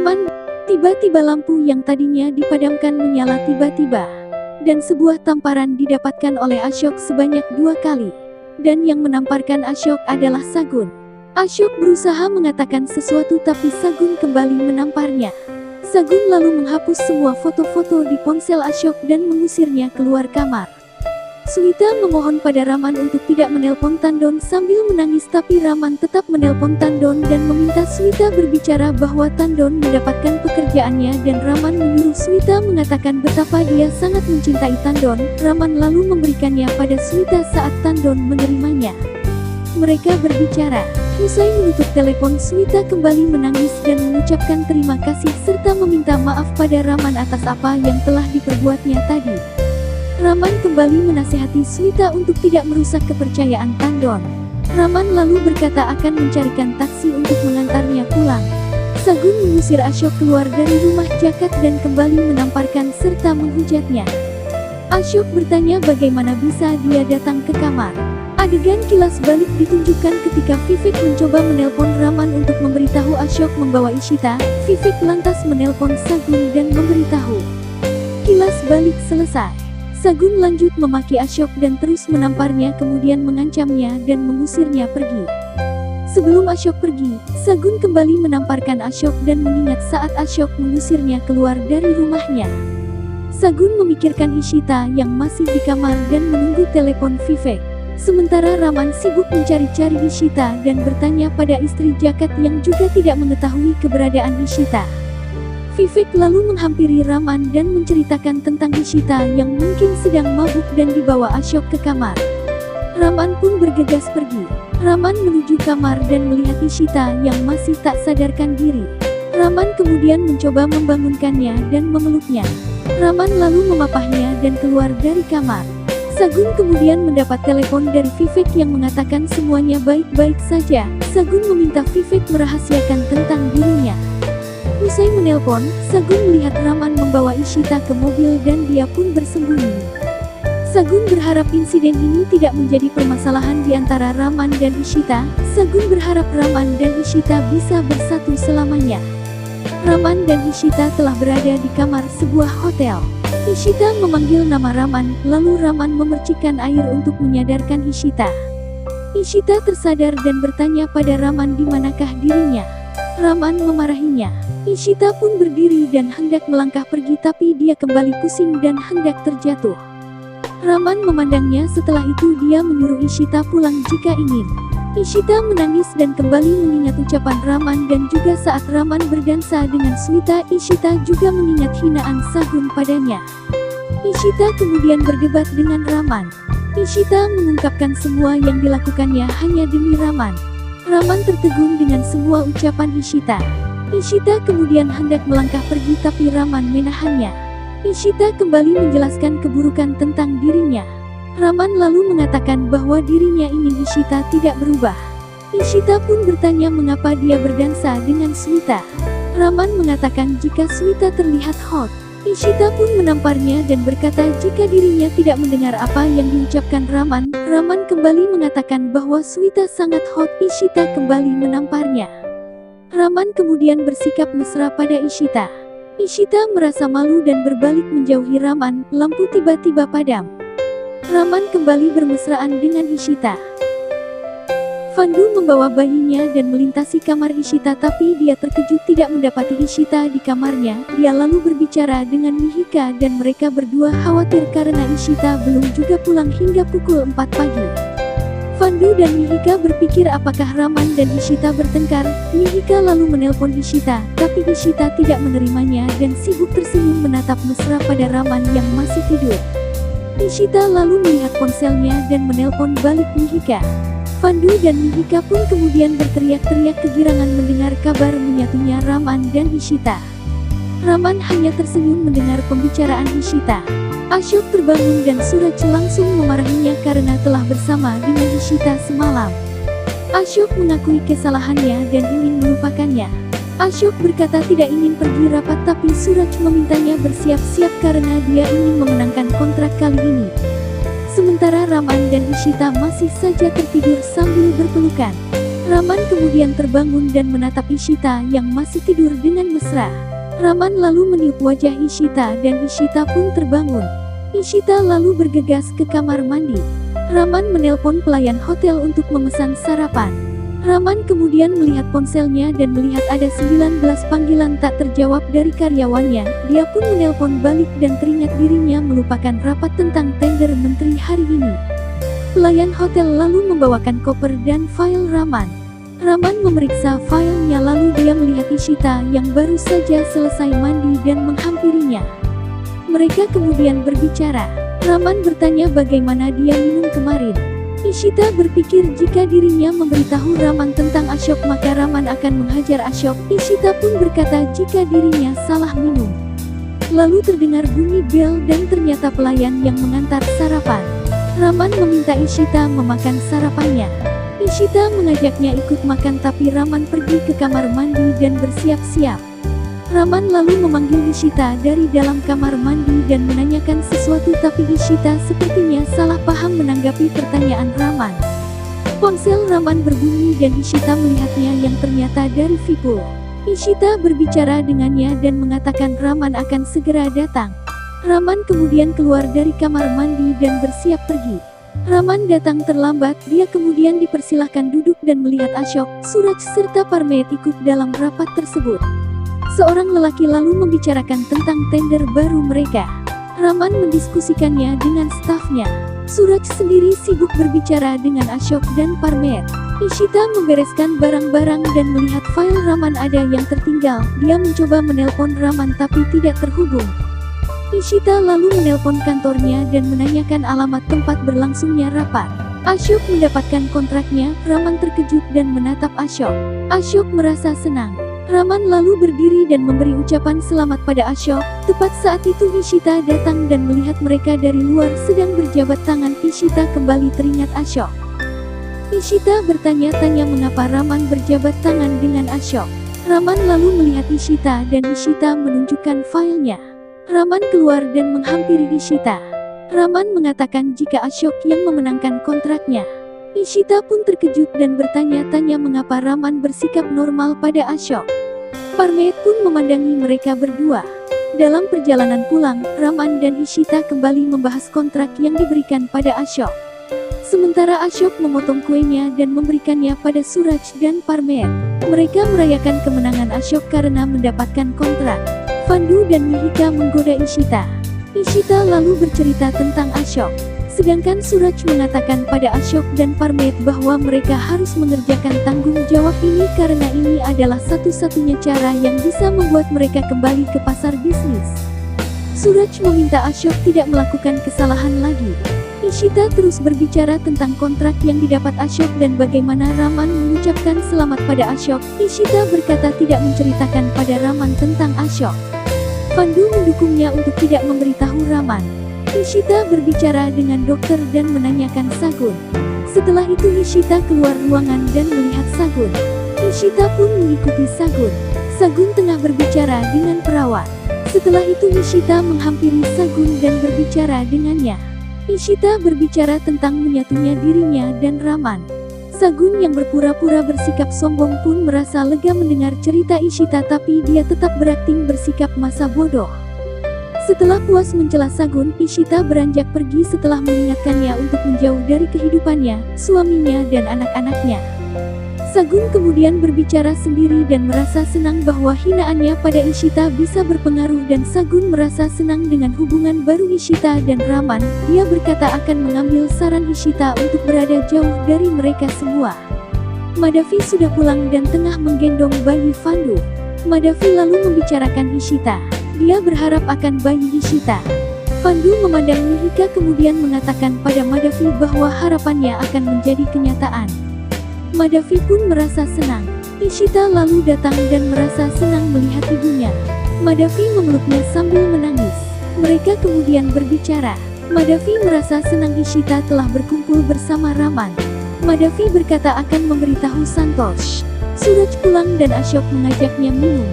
Raman, tiba-tiba lampu yang tadinya dipadamkan menyala tiba-tiba. Dan sebuah tamparan didapatkan oleh Ashok sebanyak 2 kali. Dan yang menamparkan Ashok adalah Sagun. Ashok berusaha mengatakan sesuatu tapi Sagun kembali menamparnya. Sagun lalu menghapus semua foto-foto di ponsel Ashok dan mengusirnya keluar kamar. Suwita memohon pada Raman untuk tidak menelpon Tandon sambil menangis, tapi Raman tetap menelpon Tandon dan meminta Suwita berbicara bahwa Tandon mendapatkan pekerjaannya, dan Raman menyuruh Suwita mengatakan betapa dia sangat mencintai Tandon. Raman lalu memberikannya pada Suwita saat Tandon menerimanya. Mereka berbicara. Usai menutup telepon, Suwita kembali menangis dan mengucapkan terima kasih serta meminta maaf pada Raman atas apa yang telah diperbuatnya tadi. Raman kembali menasihati Suwita untuk tidak merusak kepercayaan Tandon. Raman lalu berkata akan mencarikan taksi untuk mengantarnya pulang. Sagun mengusir Ashok keluar dari rumah Jakat dan kembali menamparkan serta menghujatnya. Ashok bertanya bagaimana bisa dia datang ke kamar. Adegan kilas balik ditunjukkan ketika Vivek mencoba menelpon Raman untuk memberitahu Ashok membawa Ishita. Vivek lantas menelpon Sagun dan memberitahu. Kilas balik selesai. Sagun lanjut memaki Ashok dan terus menamparnya, kemudian mengancamnya dan mengusirnya pergi. Sebelum Ashok pergi, Sagun kembali menamparkan Ashok dan mengingat saat Ashok mengusirnya keluar dari rumahnya. Sagun memikirkan Ishita yang masih di kamar dan menunggu telepon Vivek. Sementara Raman sibuk mencari-cari Ishita dan bertanya pada istri Jakat yang juga tidak mengetahui keberadaan Ishita. Vivek lalu menghampiri Raman dan menceritakan tentang Ishita yang mungkin sedang mabuk dan dibawa Ashok ke kamar. Raman pun bergegas pergi. Raman menuju kamar dan melihat Ishita yang masih tak sadarkan diri. Raman kemudian mencoba membangunkannya dan memeluknya. Raman lalu memapahnya dan keluar dari kamar. Sagun kemudian mendapat telepon dari Vivek yang mengatakan semuanya baik-baik saja. Sagun meminta Vivek merahasiakan tentang dirinya. Usai menelpon, Sagun melihat Raman membawa Ishita ke mobil dan dia pun bersembunyi. Sagun berharap insiden ini tidak menjadi permasalahan di antara Raman dan Ishita. Sagun berharap Raman dan Ishita bisa bersatu selamanya. Raman dan Ishita telah berada di kamar sebuah hotel. Ishita memanggil nama Raman, lalu Raman memercikkan air untuk menyadarkan Ishita. Ishita tersadar dan bertanya pada Raman di manakah dirinya. Raman memarahinya. Ishita pun berdiri dan hendak melangkah pergi, tapi dia kembali pusing dan hendak terjatuh. Raman memandangnya, setelah itu dia menyuruh Ishita pulang jika ingin. Ishita menangis dan kembali mengingat ucapan Raman, dan juga saat Raman berdansa dengan Suwita, Ishita juga mengingat hinaan Sagun padanya. Ishita kemudian berdebat dengan Raman. Ishita mengungkapkan semua yang dilakukannya hanya demi Raman. Raman tertegun dengan semua ucapan Ishita. Ishita kemudian hendak melangkah pergi, tapi Raman menahannya. Ishita kembali menjelaskan keburukan tentang dirinya. Raman lalu mengatakan bahwa dirinya ingin Ishita tidak berubah. Ishita pun bertanya mengapa dia berdansa dengan Suwita. Raman mengatakan jika Suwita terlihat hot. Ishita pun menamparnya dan berkata jika dirinya tidak mendengar apa yang diucapkan Raman. Raman kembali mengatakan bahwa Suwita sangat hot. Ishita kembali menamparnya. Raman kemudian bersikap mesra pada Ishita. Ishita merasa malu dan berbalik menjauhi Raman. Lampu tiba-tiba padam. Raman kembali bermesraan dengan Ishita. Fandu membawa bayinya dan melintasi kamar Ishita, tapi dia terkejut tidak mendapati Ishita di kamarnya. Dia lalu berbicara dengan Mihika dan mereka berdua khawatir karena Ishita belum juga pulang hingga pukul 4 pagi. Fandu dan Mihika berpikir apakah Raman dan Ishita bertengkar. Mihika lalu menelpon Ishita, tapi Ishita tidak menerimanya dan sibuk tersenyum menatap mesra pada Raman yang masih tidur. Ishita lalu melihat ponselnya dan menelpon balik Mihika. Fandu dan Mihika pun kemudian berteriak-teriak kegirangan mendengar kabar menyatunya Raman dan Ishita. Raman hanya tersenyum mendengar pembicaraan Ishita. Ashok terbangun dan Suraj langsung memarahinya karena telah bersama dengan Ishita semalam. Ashok mengakui kesalahannya dan ingin melupakannya. Ashok berkata tidak ingin pergi rapat, tapi Suraj memintanya bersiap-siap karena dia ingin memenangkan kontrak kali ini. Sementara Raman dan Ishita masih saja tertidur sambil berpelukan. Raman kemudian terbangun dan menatap Ishita yang masih tidur dengan mesra. Raman lalu meniup wajah Ishita dan Ishita pun terbangun. Ishita lalu bergegas ke kamar mandi. Raman menelpon pelayan hotel untuk memesan sarapan. Raman kemudian melihat ponselnya dan melihat ada 19 panggilan tak terjawab dari karyawannya. Dia pun menelpon balik dan teringat dirinya melupakan rapat tentang tender menteri hari ini. Pelayan hotel lalu membawakan koper dan file Raman. Raman memeriksa filenya lalu dia melihat Ishita yang baru saja selesai mandi dan menghampirinya. Mereka kemudian berbicara. Raman bertanya bagaimana dia minum kemarin. Ishita berpikir jika dirinya memberitahu Raman tentang Ashok maka Raman akan menghajar Ashok. Ishita pun berkata jika dirinya salah minum. Lalu terdengar bunyi bel dan ternyata pelayan yang mengantar sarapan. Raman meminta Ishita memakan sarapannya. Ishita mengajaknya ikut makan tapi Raman pergi ke kamar mandi dan bersiap-siap. Raman lalu memanggil Ishita dari dalam kamar mandi dan menanyakan sesuatu tapi Ishita sepertinya salah paham menanggapi pertanyaan Raman. Ponsel Raman berbunyi dan Ishita melihatnya yang ternyata dari Vipul. Ishita berbicara dengannya dan mengatakan Raman akan segera datang. Raman kemudian keluar dari kamar mandi dan bersiap pergi. Raman datang terlambat, dia kemudian dipersilahkan duduk dan melihat Ashok, Suraj serta Parmet ikut dalam rapat tersebut. Seorang lelaki lalu membicarakan tentang tender baru mereka. Raman mendiskusikannya dengan stafnya. Suraj sendiri sibuk berbicara dengan Ashok dan Parmet. Ishita membereskan barang-barang dan melihat file Raman ada yang tertinggal. Dia mencoba menelpon Raman tapi tidak terhubung. Ishita lalu menelpon kantornya dan menanyakan alamat tempat berlangsungnya rapat. Ashok mendapatkan kontraknya. Raman terkejut dan menatap Ashok. Ashok merasa senang. Raman lalu berdiri dan memberi ucapan selamat pada Ashok. Tepat saat itu Ishita datang dan melihat mereka dari luar sedang berjabat tangan. Ishita kembali teringat Ashok. Ishita bertanya-tanya mengapa Raman berjabat tangan dengan Ashok. Raman lalu melihat Ishita dan Ishita menunjukkan filenya. Raman keluar dan menghampiri Ishita. Raman mengatakan jika Ashok yang memenangkan kontraknya. Ishita pun terkejut dan bertanya-tanya mengapa Raman bersikap normal pada Ashok. Parmet pun memandangi mereka berdua. Dalam perjalanan pulang, Raman dan Ishita kembali membahas kontrak yang diberikan pada Ashok. Sementara Ashok memotong kuenya dan memberikannya pada Suraj dan Parmet. Mereka merayakan kemenangan Ashok karena mendapatkan kontrak. Pandu dan Mihika menggoda Ishita. Ishita lalu bercerita tentang Ashok. Sedangkan Suraj mengatakan pada Ashok dan Parmet bahwa mereka harus mengerjakan tanggung jawab ini karena ini adalah satu-satunya cara yang bisa membuat mereka kembali ke pasar bisnis. Suraj meminta Ashok tidak melakukan kesalahan lagi. Ishita terus berbicara tentang kontrak yang didapat Ashok dan bagaimana Raman mengucapkan selamat pada Ashok. Ishita berkata tidak menceritakan pada Raman tentang Ashok. Pandu mendukungnya untuk tidak memberitahu Raman. Ishita berbicara dengan dokter dan menanyakan Sagun. Setelah itu Ishita keluar ruangan dan melihat Sagun. Ishita pun mengikuti Sagun. Sagun tengah berbicara dengan perawat. Setelah itu Ishita menghampiri Sagun dan berbicara dengannya. Ishita berbicara tentang menyatunya dirinya dan Raman. Sagun yang berpura-pura bersikap sombong pun merasa lega mendengar cerita Ishita tapi dia tetap berakting bersikap masa bodoh. Setelah puas mencela Sagun, Ishita beranjak pergi setelah mengingatkannya untuk menjauh dari kehidupannya, suaminya dan anak-anaknya. Sagun kemudian berbicara sendiri dan merasa senang bahwa hinaannya pada Ishita bisa berpengaruh dan Sagun merasa senang dengan hubungan baru Ishita dan Raman. Dia berkata akan mengambil saran Ishita untuk berada jauh dari mereka semua. Madhavi sudah pulang dan tengah menggendong bayi Pandu. Madhavi lalu membicarakan Ishita. Dia berharap akan bayi Ishita. Pandu memandang Mihika kemudian mengatakan pada Madhavi bahwa harapannya akan menjadi kenyataan. Madhavi pun merasa senang. Ishita lalu datang dan merasa senang melihat ibunya. Madhavi memeluknya sambil menangis. Mereka kemudian berbicara. Madhavi merasa senang Ishita telah berkumpul bersama Raman. Madhavi berkata akan memberitahu Santosh. Suraj pulang dan Ashok mengajaknya minum.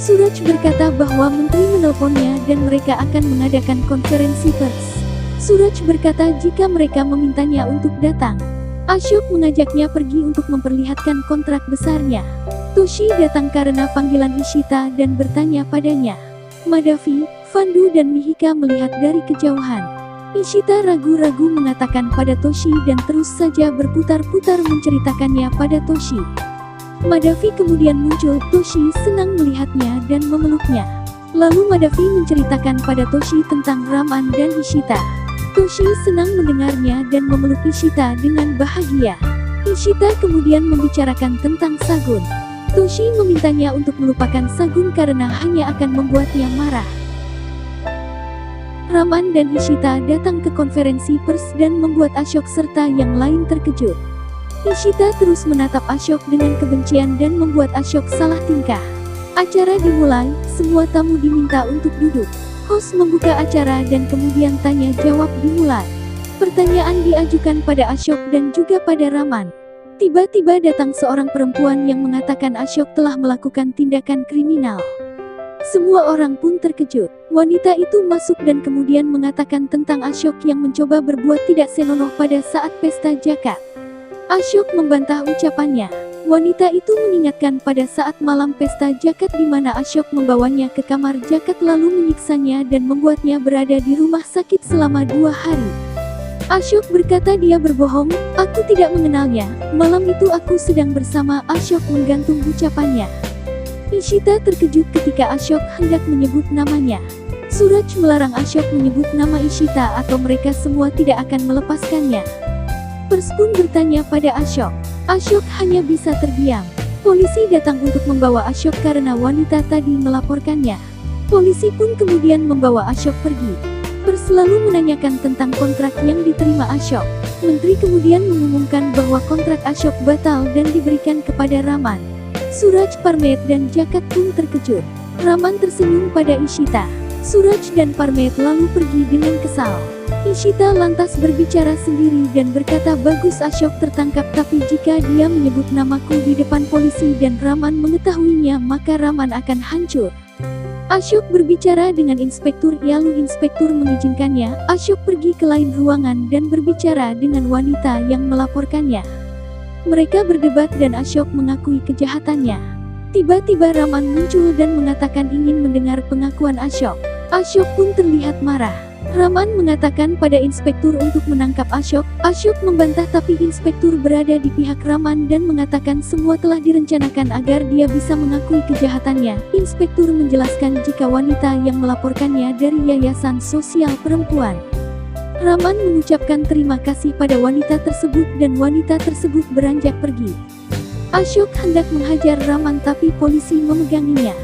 Suraj berkata bahwa menteri menelponnya dan mereka akan mengadakan konferensi pers. Suraj berkata jika mereka memintanya untuk datang. Asyok mengajaknya pergi untuk memperlihatkan kontrak besarnya. Toshi datang karena panggilan Ishita dan bertanya padanya. Madavi, Fandu dan Mihika melihat dari kejauhan. Ishita ragu-ragu mengatakan pada Toshi dan terus saja berputar-putar menceritakannya pada Toshi. Madavi kemudian muncul. Toshi senang melihatnya dan memeluknya. Lalu Madavi menceritakan pada Toshi tentang Raman dan Ishita. Toshi senang mendengarnya dan memeluk Ishita dengan bahagia. Ishita kemudian membicarakan tentang Sagun. Toshi memintanya untuk melupakan Sagun karena hanya akan membuatnya marah. Raman dan Ishita datang ke konferensi pers dan membuat Asyok serta yang lain terkejut. Ishita terus menatap Asyok dengan kebencian dan membuat Asyok salah tingkah. Acara dimulai, semua tamu diminta untuk duduk. Host membuka acara dan kemudian tanya jawab dimulai. Pertanyaan diajukan pada Asyok dan juga pada Raman. Tiba-tiba datang seorang perempuan yang mengatakan Asyok telah melakukan tindakan kriminal. Semua orang pun terkejut. Wanita itu masuk dan kemudian mengatakan tentang Asyok yang mencoba berbuat tidak senonoh pada saat pesta zakat. Asyok membantah ucapannya. Wanita itu mengingatkan pada saat malam pesta zakat di mana Asyok membawanya ke kamar zakat lalu menyiksanya dan membuatnya berada di rumah sakit selama 2 hari. Asyok berkata dia berbohong, aku tidak mengenalnya, malam itu aku sedang bersama. Asyok menggantung ucapannya. Ishita terkejut ketika Asyok hendak menyebut namanya. Suraj melarang Asyok menyebut nama Ishita atau mereka semua tidak akan melepaskannya. Pers pun bertanya pada Asyok. Asyok hanya bisa terdiam. Polisi datang untuk membawa Asyok karena wanita tadi melaporkannya. Polisi pun kemudian membawa Asyok pergi. Pers selalu menanyakan tentang kontrak yang diterima Asyok. Menteri kemudian mengumumkan bahwa kontrak Asyok batal dan diberikan kepada Raman. Suraj, Parmet dan Jakat pun terkejut. Raman tersenyum pada Ishita. Suraj dan Parmet lalu pergi dengan kesal. Ishita lantas berbicara sendiri dan berkata bagus Asyok tertangkap tapi jika dia menyebut namaku di depan polisi dan Raman mengetahuinya maka Raman akan hancur. Asyok berbicara dengan inspektur lalu inspektur mengizinkannya. Asyok pergi ke lain ruangan dan berbicara dengan wanita yang melaporkannya. Mereka berdebat dan Asyok mengakui kejahatannya. Tiba-tiba Raman muncul dan mengatakan ingin mendengar pengakuan Asyok. Asyok pun terlihat marah. Raman mengatakan pada inspektur untuk menangkap Asyok. Asyok membantah tapi inspektur berada di pihak Raman dan mengatakan semua telah direncanakan agar dia bisa mengakui kejahatannya. Inspektur menjelaskan jika wanita yang melaporkannya dari Yayasan Sosial Perempuan. Raman mengucapkan terima kasih pada wanita tersebut dan wanita tersebut beranjak pergi. Asyok hendak menghajar Raman tapi polisi memeganginya.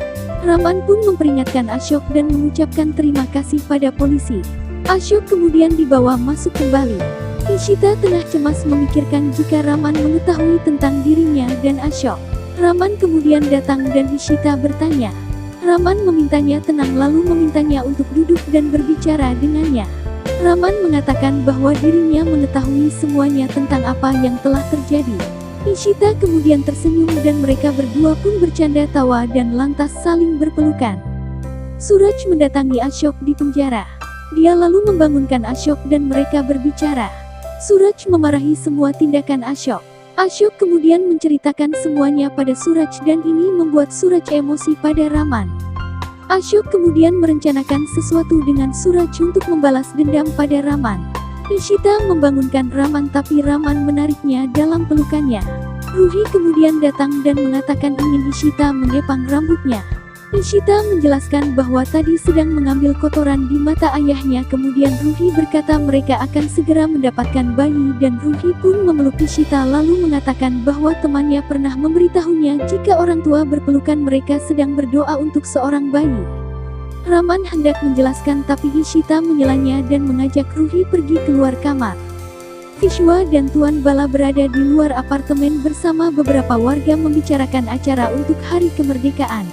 Raman pun memperingatkan Asyok dan mengucapkan terima kasih pada polisi. Asyok kemudian dibawa masuk kembali. Ishita tengah cemas memikirkan jika Raman mengetahui tentang dirinya dan Asyok. Raman kemudian datang dan Ishita bertanya. Raman memintanya tenang lalu memintanya untuk duduk dan berbicara dengannya. Raman mengatakan bahwa dirinya mengetahui semuanya tentang apa yang telah terjadi. Ishita kemudian tersenyum dan mereka berdua pun bercanda tawa dan lantas saling berpelukan. Suraj mendatangi Asyok di penjara. Dia lalu membangunkan Asyok dan mereka berbicara. Suraj memarahi semua tindakan Asyok. Asyok kemudian menceritakan semuanya pada Suraj dan ini membuat Suraj emosi pada Raman. Asyok kemudian merencanakan sesuatu dengan Suraj untuk membalas dendam pada Raman. Ishita membangunkan Raman tapi Raman menariknya dalam pelukannya. Ruhi kemudian datang dan mengatakan ingin Ishita mengepang rambutnya. Ishita menjelaskan bahwa tadi sedang mengambil kotoran di mata ayahnya. Kemudian Ruhi berkata mereka akan segera mendapatkan bayi dan Ruhi pun memeluk Ishita lalu mengatakan bahwa temannya pernah memberitahunya jika orang tua berpelukan mereka sedang berdoa untuk seorang bayi. Raman hendak menjelaskan tapi Ishita menyelanya dan mengajak Ruhi pergi keluar kamar. Vishwa dan Tuan Bala berada di luar apartemen bersama beberapa warga membicarakan acara untuk hari kemerdekaan.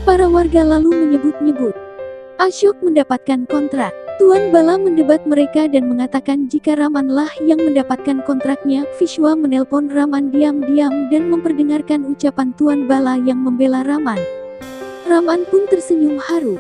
Para warga lalu menyebut-nyebut. Asyok mendapatkan kontrak. Tuan Bala mendebat mereka dan mengatakan jika Ramanlah yang mendapatkan kontraknya. Vishwa menelpon Raman diam-diam dan memperdengarkan ucapan Tuan Bala yang membela Raman. Raman pun tersenyum haru.